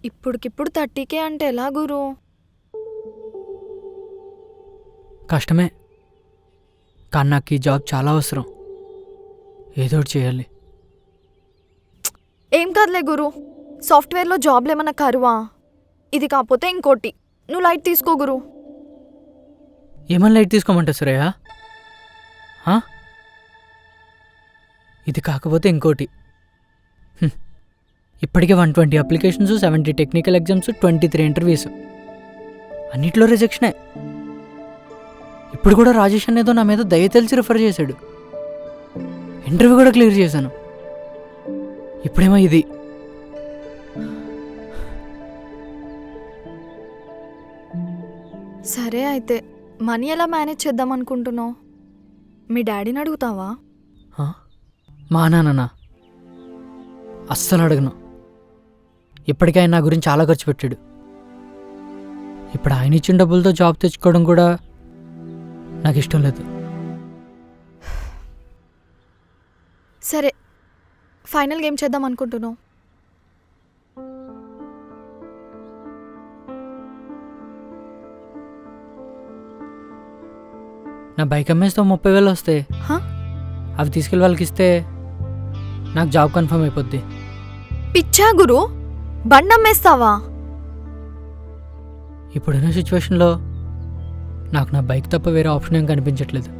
ఇప్పుడికిప్పుడు 30K అంటే ఎలా గురు? కష్టమే, కానీ నాకు ఈ జాబ్ చాలా అవసరం. ఏదో ఒకటి చేయాలి. ఏం కాదులే గురు, సాఫ్ట్వేర్లో జాబ్లు ఏమన్నా కరువా? ఇది కాకపోతే ఇంకోటి, నువ్వు లైట్ తీసుకో గురు. ఏమన్నా లైట్ తీసుకోమంటావు సురేయ? ఇది కాకపోతే ఇంకోటి. ఇప్పటికే 120 అప్లికేషన్స్, 70 టెక్నికల్ ఎగ్జామ్స్, 23 ఇంటర్వ్యూస్, అన్నిట్లో రిజెక్షనే. ఇప్పుడు కూడా రాజేష్ అనేదో నా మీద దయ తెలిసి రిఫర్ చేశాడు. ఇంటర్వ్యూ కూడా క్లియర్ చేశాను. ఇప్పుడేమో ఇది. సరే అయితే మనీ ఎలా మేనేజ్ చేద్దాం అనుకుంటున్నావు? మీ డాడీని అడుగుతావా? మా నాన్ననా? అస్సలు అడగను. ఇప్పటికే ఆయన నా గురించి చాలా ఖర్చు పెట్టాడు. ఇప్పుడు ఆయన ఇచ్చిన డబ్బులతో జాబ్ తెచ్చుకోవడం కూడా నాకు ఇష్టం లేదు. సరే, ఫైనల్గా ఏం చేద్దాం అనుకుంటున్నావు? నా బైక్ అమ్మేస్తే 30,000 వస్తాయి. అవి తీసుకెళ్ళి వాళ్ళకి ఇస్తే నాకు జాబ్ కన్ఫర్మ్ అయిపోద్ది. పిచ్చా గురు, బండమ్మేస్తావా? ఇప్పుడున్న సిచ్యువేషన్లో నాకు నా బైక్ తప్ప వేరే ఆప్షన్ ఏం కనిపించట్లేదు.